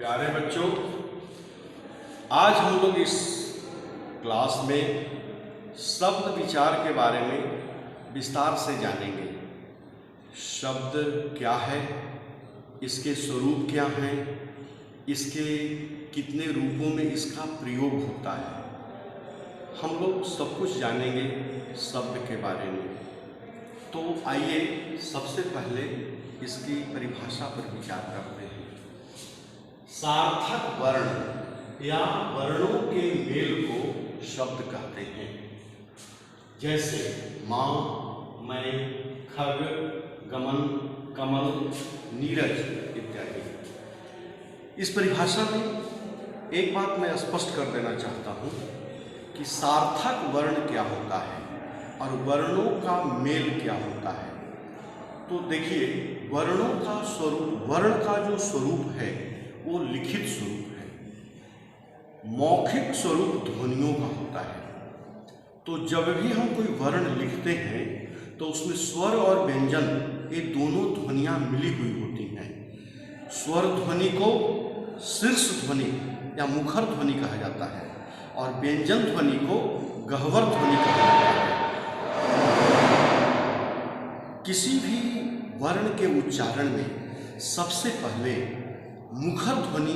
प्यारे बच्चों, आज हम लोग इस क्लास में शब्द विचार के बारे में विस्तार से जानेंगे। शब्द क्या है, इसके स्वरूप क्या हैं, इसके कितने रूपों में इसका प्रयोग होता है, हम लोग सब कुछ जानेंगे शब्द के बारे में। तो आइए सबसे पहले इसकी परिभाषा पर विचार करते हैं। सार्थक वर्ण या वर्णों के मेल को शब्द कहते हैं, जैसे माँ, मैं, खग, गमन, कमल, नीरज इत्यादि। इस परिभाषा में एक बात मैं स्पष्ट कर देना चाहता हूँ कि सार्थक वर्ण क्या होता है और वर्णों का मेल क्या होता है। तो देखिए, वर्णों का स्वरूप, वर्ण का जो स्वरूप है वो लिखित स्वरूप है, मौखिक स्वरूप ध्वनियों का होता है। तो जब भी हम कोई वर्ण लिखते हैं तो उसमें स्वर और व्यंजन ये दोनों ध्वनियाँ मिली हुई होती हैं। स्वर ध्वनि को शीर्ष ध्वनि या मुखर ध्वनि कहा जाता है और व्यंजन ध्वनि को गह्वर ध्वनि कहा जाता है। किसी भी वर्ण के उच्चारण में सबसे पहले मुखर ध्वनि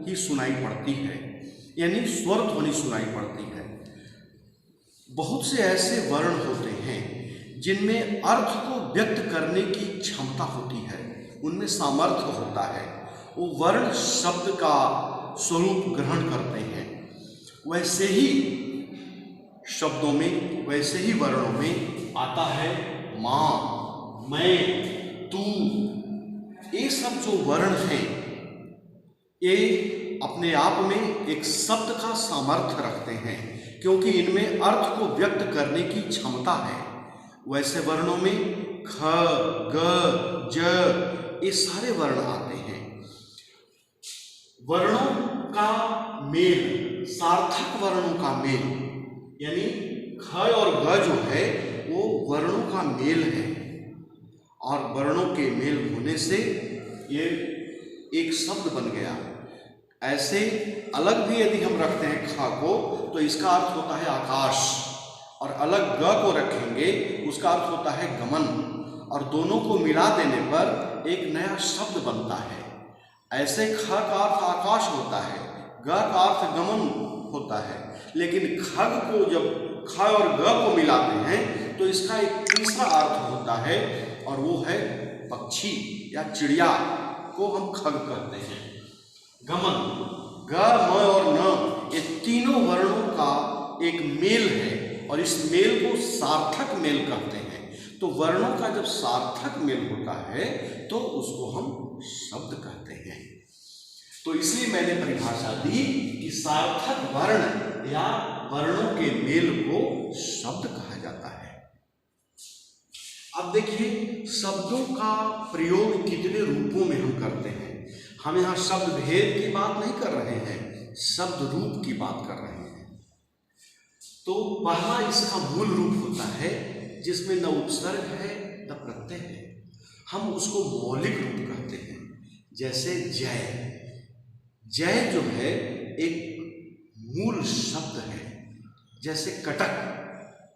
ही सुनाई पड़ती है, यानी स्वर ध्वनि सुनाई पड़ती है। बहुत से ऐसे वर्ण होते हैं जिनमें अर्थ को व्यक्त करने की क्षमता होती है, उनमें सामर्थ्य होता है, वो वर्ण शब्द का स्वरूप ग्रहण करते हैं। वैसे ही शब्दों में, वैसे ही वर्णों में आता है माँ, मैं, तू। ये सब जो वर्ण हैं ये अपने आप में एक शब्द का सामर्थ्य रखते हैं, क्योंकि इनमें अर्थ को व्यक्त करने की क्षमता है। वैसे वर्णों में ख, ग, ज ये सारे वर्ण आते हैं। वर्णों का मेल, सार्थक वर्णों का मेल, यानी ख और ग जो है वो वर्णों का मेल है और वर्णों के मेल होने से ये एक शब्द बन गया। ऐसे अलग भी यदि हम रखते हैं ख को तो इसका अर्थ होता है आकाश, और अलग ग को रखेंगे उसका अर्थ होता है गमन, और दोनों को मिला देने पर एक नया शब्द बनता है। ऐसे ख का अर्थ आकाश होता है, ग का अर्थ गमन होता है, लेकिन खग को जब ख और ग को मिलाते हैं तो इसका एक तीसरा अर्थ होता है और वो है पक्षी या चिड़िया को हम खग कहते हैं। गमन, ग, म और न ये तीनों वर्णों का एक मेल है और इस मेल को सार्थक मेल कहते हैं। तो वर्णों का जब सार्थक मेल होता है तो उसको हम शब्द कहते हैं। तो इसलिए मैंने परिभाषा दी कि सार्थक वर्ण या वर्णों के मेल को शब्द कहा जाता है। अब देखिए, शब्दों का प्रयोग कितने रूपों में हम करते हैं। हम यहाँ शब्द भेद की बात नहीं कर रहे हैं, शब्द रूप की बात कर रहे हैं। तो पहला इसका मूल रूप होता है जिसमें न उपसर्ग है न प्रत्यय है, हम उसको मौलिक रूप कहते हैं। जैसे जय, जय जो है एक मूल शब्द है। जैसे कटक,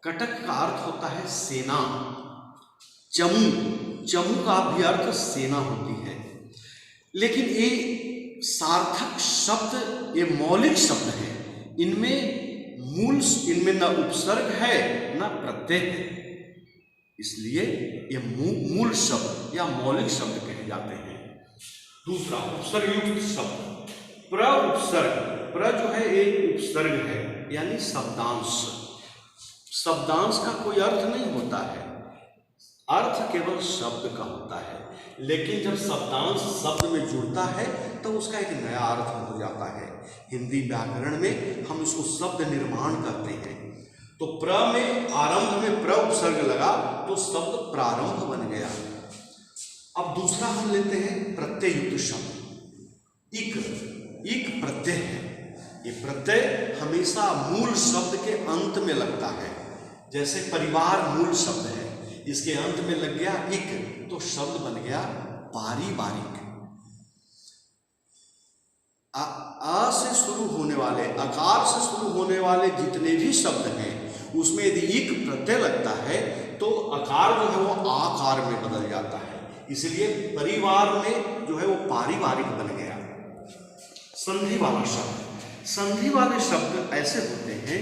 कटक का अर्थ होता है सेना। चमू, चमू का भी अर्थ सेना होती है। लेकिन ये सार्थक शब्द, ये मौलिक शब्द है, इनमें इनमें न उपसर्ग है न प्रत्यय है, इसलिए ये मूल शब्द या मौलिक शब्द कहे जाते हैं। दूसरा उपसर्ग युक्त शब्द, प्र उपसर्ग। प्र जो है एक उपसर्ग है, यानी शब्दांश। शब्दांश का कोई अर्थ नहीं होता है, अर्थ केवल शब्द का होता है, लेकिन जब शब्दांश शब्द में जुड़ता है तो उसका एक नया अर्थ हो जाता है। हिंदी व्याकरण में हम इसको शब्द निर्माण कहते हैं। तो प्र में, आरंभ में प्र उपसर्ग लगा तो शब्द प्रारंभ बन गया। अब दूसरा हम लेते हैं प्रत्यय युक्त शब्द। इक, इक प्रत्यय है। ये प्रत्यय हमेशा मूल शब्द के अंत में लगता है। जैसे परिवार मूल शब्द है, इसके अंत में लग गया इक तो शब्द बन गया पारिवारिक। अ से शुरू होने वाले, अकार से शुरू होने वाले जितने भी शब्द हैं उसमें यदि इक प्रत्यय लगता है तो अकार जो है वो आकार में बदल जाता है। इसलिए परिवार में जो है वो पारिवारिक बन गया। संधि वाला शब्द, संधि वाले शब्द ऐसे होते हैं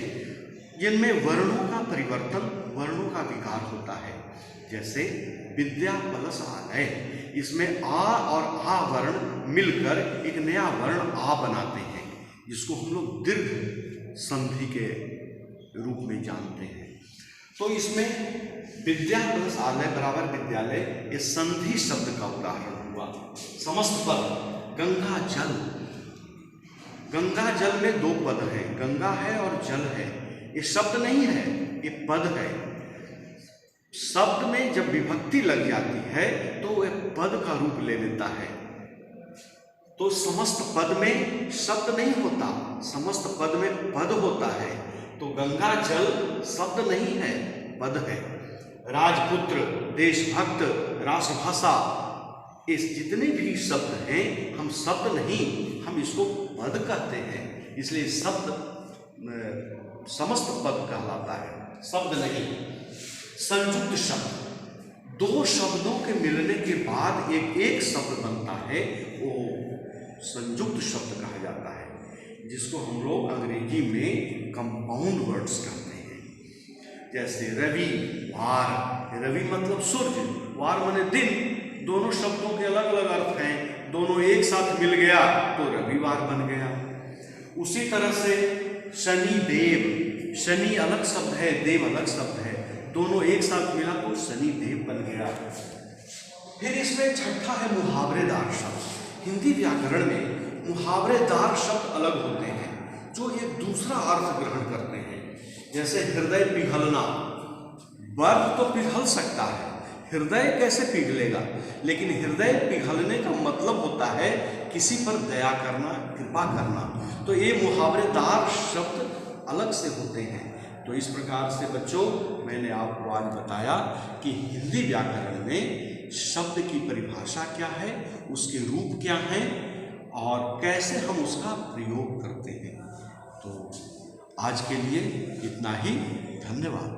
जिनमें वर्णों का परिवर्तन, वर्णों का विकार होता है। जैसे विद्या प्लस आलय, इसमें आ और आ वर्ण मिलकर एक नया वर्ण आ बनाते हैं, जिसको हम लोग दीर्घ संधि के रूप में जानते हैं। तो इसमें विद्या प्लस आलय बराबर विद्यालय, ये संधि शब्द का उदाहरण हुआ। समस्त पद, गंगा जल, गंगा जल में दो पद हैं, गंगा है और जल है। ये शब्द नहीं है, ये पद है। शब्द में जब विभक्ति लग जाती है तो वह पद का रूप ले लेता है। तो समस्त पद में शब्द नहीं होता, समस्त पद में पद होता है। तो गंगा जल शब्द नहीं है, पद है। राजपुत्र, देशभक्त, राष्ट्रभाषा, इस जितने भी शब्द हैं हम शब्द नहीं, हम इसको पद कहते हैं। इसलिए शब्द समस्त पद कहलाता है, शब्द नहीं। संयुक्त शब्द, दो शब्दों के मिलने के बाद एक शब्द बनता है, वो संयुक्त शब्द कहा जाता है, जिसको हम लोग अंग्रेजी में कंपाउंड वर्ड्स कहते हैं। जैसे रवि, वार, रवि मतलब सूर्य, वार माने दिन। दोनों शब्दों के अलग अलग अर्थ हैं, दोनों एक साथ मिल गया तो रविवार बन गया। उसी तरह से शनि देव, शनि अलग शब्द है, देव अलग शब्द है, दोनों एक साथ मिला तो शनि देव बन गया। फिर इसमें छठा है मुहावरेदार शब्द। हिंदी व्याकरण में मुहावरेदार शब्द अलग होते हैं जो एक दूसरा अर्थ ग्रहण करते हैं। जैसे हृदय पिघलना, बर्फ तो पिघल सकता है, हृदय कैसे पिघलेगा? लेकिन हृदय पिघलने का मतलब होता है किसी पर दया करना, कृपा करना। तो ये मुहावरेदार शब्द अलग से होते हैं। तो इस प्रकार से बच्चों मैंने आपको आज बताया कि हिंदी व्याकरण में शब्द की परिभाषा क्या है, उसके रूप क्या हैं और कैसे हम उसका प्रयोग करते हैं। तो आज के लिए इतना ही, धन्यवाद।